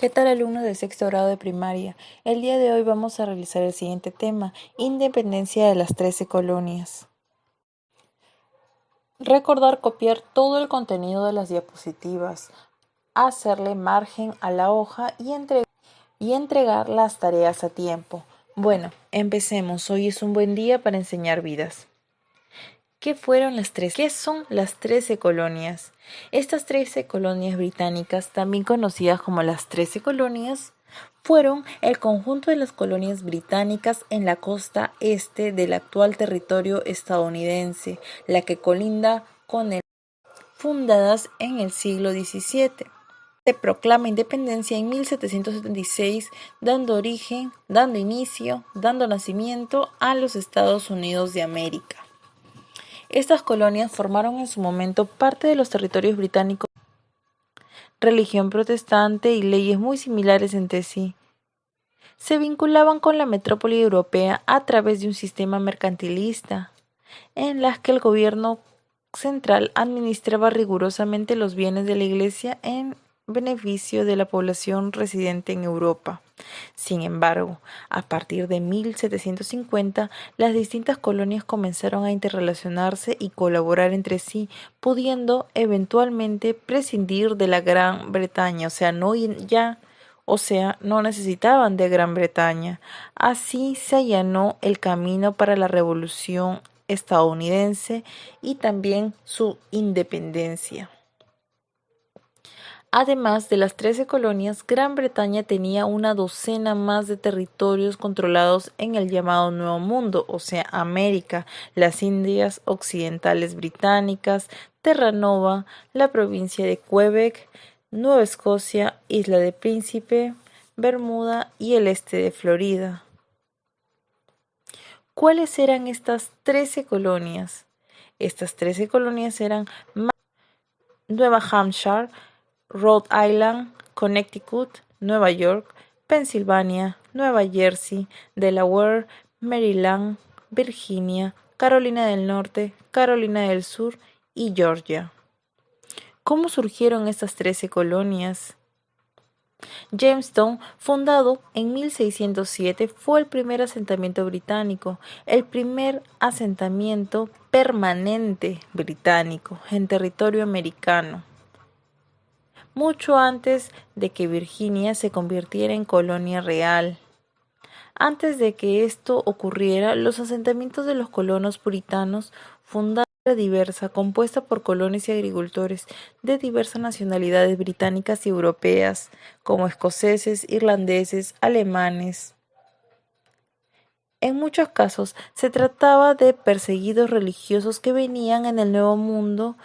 ¿Qué tal, alumnos de sexto grado de primaria? El día de hoy vamos a realizar el siguiente tema: independencia de las 13 colonias. Recordar copiar todo el contenido de las diapositivas, hacerle margen a la hoja y entregar las tareas a tiempo. Bueno, empecemos. Hoy es un buen día para enseñar vidas. ¿Qué son las 13 colonias? Estas 13 colonias británicas, también conocidas como las 13 colonias, fueron el conjunto de las colonias británicas en la costa este del actual territorio estadounidense, la que colinda con el fundadas en el siglo XVII. Se proclama independencia en 1776, dando nacimiento a los Estados Unidos de América. Estas colonias formaron en su momento parte de los territorios británicos, religión protestante y leyes muy similares entre sí. Se vinculaban con la metrópoli europea a través de un sistema mercantilista, en las que el gobierno central administraba rigurosamente los bienes de la Iglesia en beneficio de la población residente en Europa. Sin embargo, a partir de 1750, las distintas colonias comenzaron a interrelacionarse y colaborar entre sí, pudiendo eventualmente prescindir de la Gran Bretaña, no necesitaban de Gran Bretaña. Así se allanó el camino para la Revolución estadounidense y también su independencia. Además de las 13 colonias, Gran Bretaña tenía una docena más de territorios controlados en el llamado Nuevo Mundo, o sea, América, las Indias Occidentales Británicas, Terranova, la provincia de Quebec, Nueva Escocia, Isla de Príncipe, Bermuda y el este de Florida. ¿Cuáles eran estas 13 colonias? Estas 13 colonias eran Nueva Hampshire, Rhode Island, Connecticut, Nueva York, Pensilvania, Nueva Jersey, Delaware, Maryland, Virginia, Carolina del Norte, Carolina del Sur y Georgia. ¿Cómo surgieron estas 13 colonias? Jamestown, fundado en 1607, fue el primer asentamiento británico, el primer asentamiento permanente británico en territorio americano, mucho antes de que Virginia se convirtiera en colonia real. Antes de que esto ocurriera, los asentamientos de los colonos puritanos fundaron una diversa, compuesta por colonos y agricultores de diversas nacionalidades británicas y europeas, como escoceses, irlandeses, alemanes. En muchos casos se trataba de perseguidos religiosos que venían en el Nuevo Mundo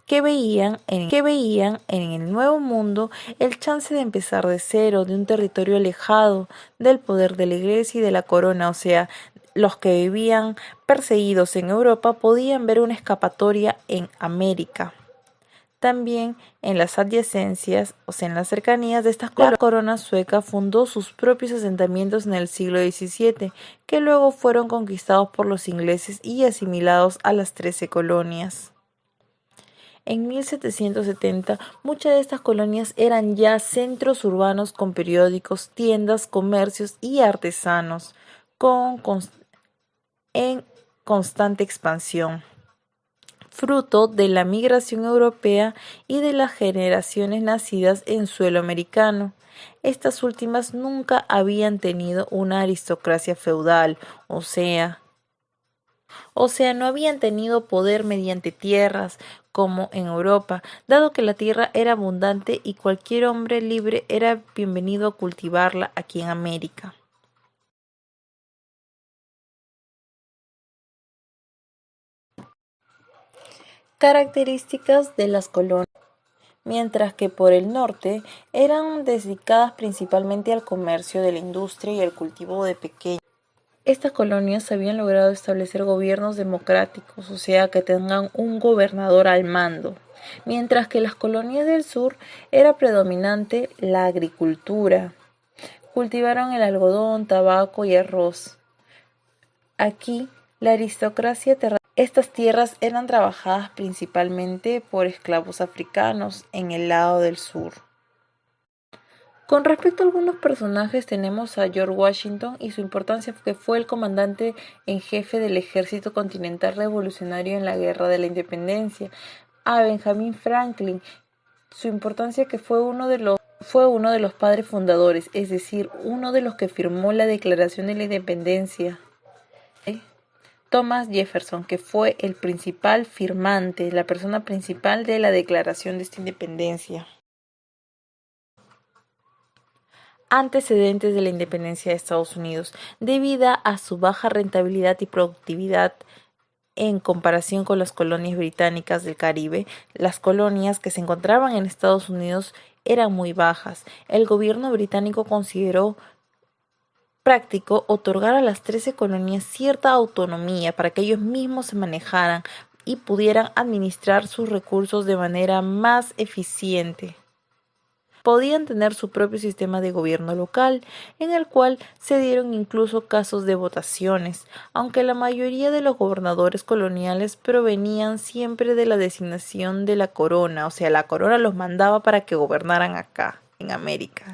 que veían en el Nuevo Mundo el chance de empezar de cero, de un territorio alejado del poder de la Iglesia y de la corona, o sea, los que vivían perseguidos en Europa podían ver una escapatoria en América. También en las adyacencias, o sea, en las cercanías de estas colonias, la corona sueca fundó sus propios asentamientos en el siglo XVII, que luego fueron conquistados por los ingleses y asimilados a las 13 colonias. En 1770, muchas de estas colonias eran ya centros urbanos con periódicos, tiendas, comercios y artesanos, en constante expansión, fruto de la migración europea y de las generaciones nacidas en suelo americano. Estas últimas nunca habían tenido una aristocracia feudal, o sea, no habían tenido poder mediante tierras como en Europa, dado que la tierra era abundante y cualquier hombre libre era bienvenido a cultivarla aquí en América. Características de las colonias. Mientras que por el norte eran dedicadas principalmente al comercio de la industria y al cultivo de pequeños. Estas colonias habían logrado establecer gobiernos democráticos, o sea, que tengan un gobernador al mando, mientras que las colonias del sur era predominante la agricultura. Cultivaron el algodón, tabaco y arroz. Aquí, la aristocracia terrestre. Estas tierras eran trabajadas principalmente por esclavos africanos en el lado del sur. Con respecto a algunos personajes, tenemos a George Washington y su importancia, que fue el comandante en jefe del Ejército Continental Revolucionario en la Guerra de la Independencia; a Benjamin Franklin, su importancia, que fue uno de los padres fundadores, es decir, uno de los que firmó la Declaración de la Independencia; Thomas Jefferson, que fue el principal firmante, la persona principal de la declaración de esta independencia. Antecedentes de la independencia de Estados Unidos. Debido a su baja rentabilidad y productividad en comparación con las colonias británicas del Caribe, las colonias que se encontraban en Estados Unidos eran muy bajas. El gobierno británico consideró práctico otorgar a las 13 colonias cierta autonomía para que ellos mismos se manejaran y pudieran administrar sus recursos de manera más eficiente. Podían tener su propio sistema de gobierno local, en el cual se dieron incluso casos de votaciones, aunque la mayoría de los gobernadores coloniales provenían siempre de la designación de la corona, o sea, la corona los mandaba para que gobernaran acá, en América.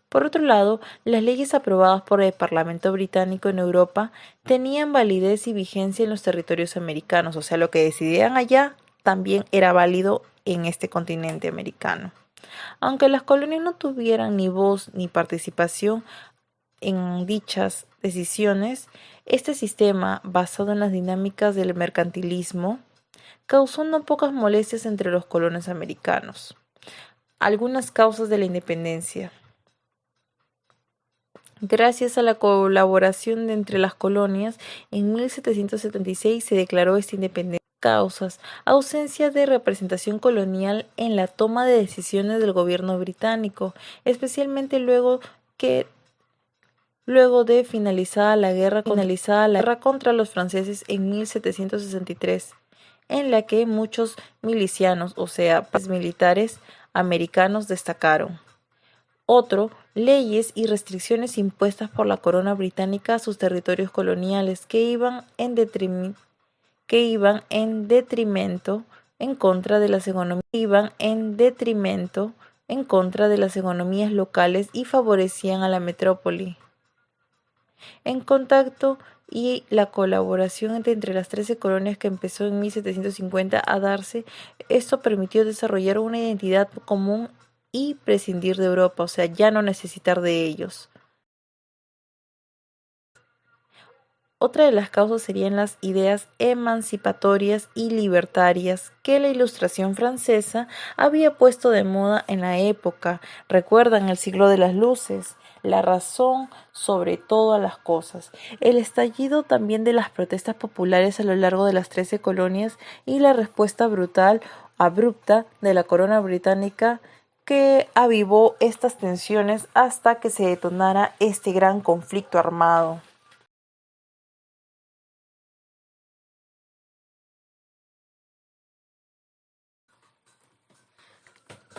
Por otro lado, las leyes aprobadas por el Parlamento británico en Europa tenían validez y vigencia en los territorios americanos, o sea, lo que decidieran allá también era válido en este continente americano. Aunque las colonias no tuvieran ni voz ni participación en dichas decisiones, este sistema, basado en las dinámicas del mercantilismo, causó no pocas molestias entre los colonos americanos. Algunas causas de la independencia. Gracias a la colaboración entre las colonias, en 1776 se declaró esta independencia. Causas: ausencia de representación colonial en la toma de decisiones del gobierno británico, especialmente luego de finalizada la guerra contra los franceses en 1763, en la que muchos milicianos, o sea, militares americanos destacaron. Otro, leyes y restricciones impuestas por la corona británica a sus territorios coloniales que iban en detrimento en contra de las economías locales y favorecían a la metrópoli. En contacto y la colaboración entre las 13 colonias, que empezó en 1750 a darse, esto permitió desarrollar una identidad común y prescindir de Europa, o sea, ya no necesitar de ellos. Otra de las causas serían las ideas emancipatorias y libertarias que la Ilustración francesa había puesto de moda en la época. Recuerdan el siglo de las luces, la razón sobre todas las cosas, el estallido también de las protestas populares a lo largo de las 13 colonias y la respuesta abrupta de la corona británica, que avivó estas tensiones hasta que se detonara este gran conflicto armado.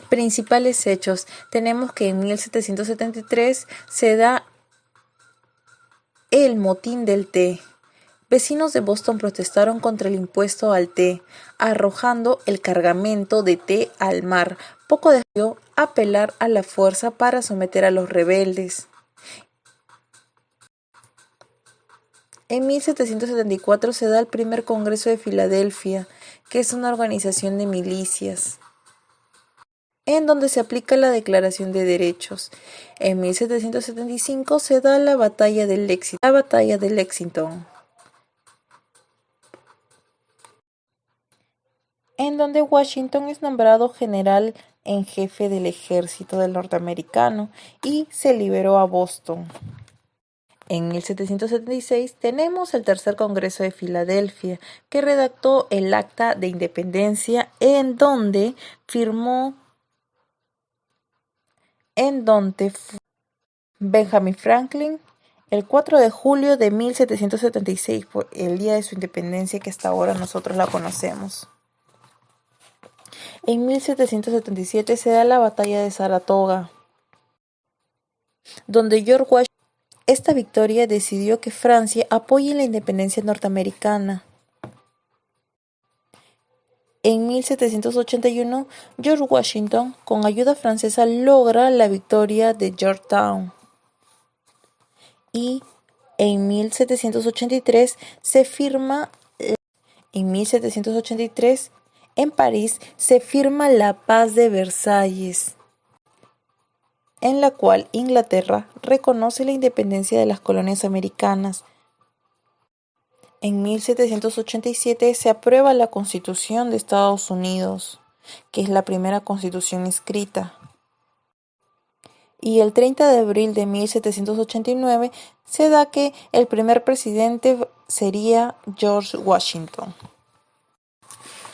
Principales hechos. Tenemos que en 1773 se da el motín del té. Vecinos de Boston protestaron contra el impuesto al té, arrojando el cargamento de té al mar. Poco después, apelar a la fuerza para someter a los rebeldes. En 1774 se da el primer Congreso de Filadelfia, que es una organización de milicias, en donde se aplica la Declaración de Derechos. En 1775 se da la Batalla de Lexington, en donde Washington es nombrado general en jefe del ejército del norteamericano y se liberó a Boston. En 1776 tenemos el tercer Congreso de Filadelfia, que redactó el Acta de Independencia, en donde Benjamin Franklin el 4 de julio de 1776, por el día de su independencia, que hasta ahora nosotros la conocemos. En 1777 se da la Batalla de Saratoga, donde George Washington. Esta victoria decidió que Francia apoye la independencia norteamericana. En 1781, George Washington, con ayuda francesa, logra la victoria de Yorktown. Y en 1783 en París se firma la Paz de Versalles, en la cual Inglaterra reconoce la independencia de las colonias americanas. En 1787 se aprueba la Constitución de Estados Unidos, que es la primera constitución escrita. Y el 30 de abril de 1789 se da que el primer presidente sería George Washington.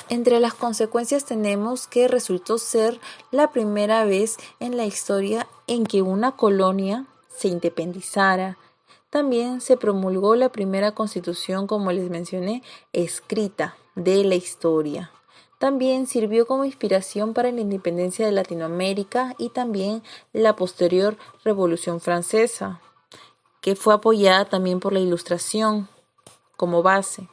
Entre las consecuencias tenemos que resultó ser la primera vez en la historia en que una colonia se independizara. También se promulgó la primera constitución, como les mencioné, escrita de la historia. También sirvió como inspiración para la independencia de Latinoamérica y también la posterior Revolución Francesa, que fue apoyada también por la Ilustración como base.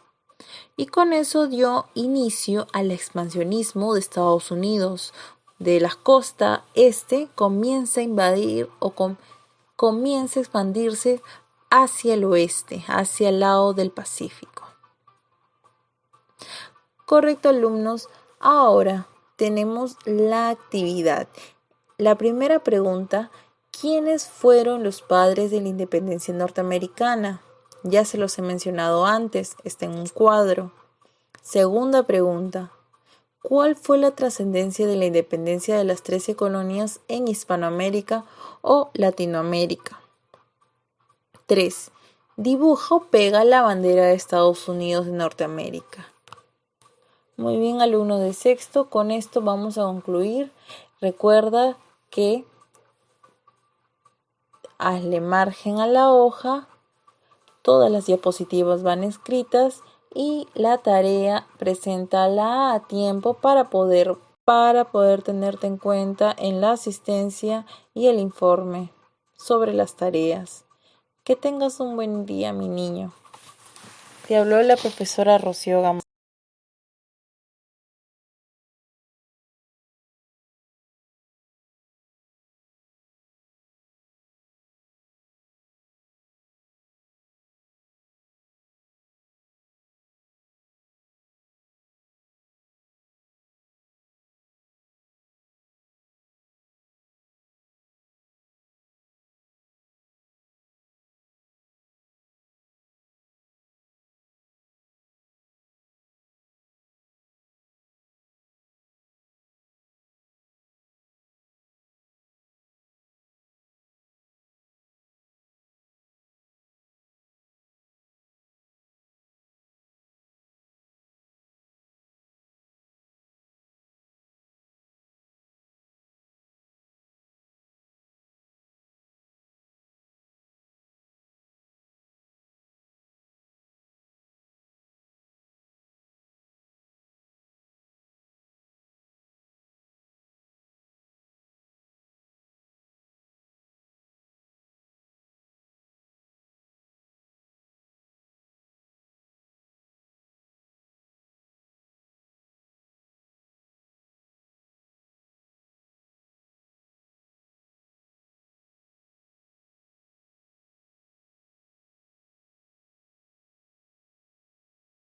Y con eso dio inicio al expansionismo de Estados Unidos. De la costa este comienza a invadir o comienza a expandirse hacia el oeste, hacia el lado del Pacífico. Correcto, alumnos. Ahora tenemos la actividad. La primera pregunta: ¿quiénes fueron los padres de la independencia norteamericana? Ya se los he mencionado antes, está en un cuadro. Segunda pregunta: ¿cuál fue la trascendencia de la independencia de las 13 colonias en Hispanoamérica o Latinoamérica? 3. Dibuja o pega la bandera de Estados Unidos de Norteamérica. Muy bien, alumnos de sexto, con esto vamos a concluir. Recuerda que hazle margen a la hoja, todas las diapositivas van escritas y la tarea preséntala a tiempo para poder tenerte en cuenta en la asistencia y el informe sobre las tareas. Que tengas un buen día, mi niño. Te habló la profesora Rocío Gamboa.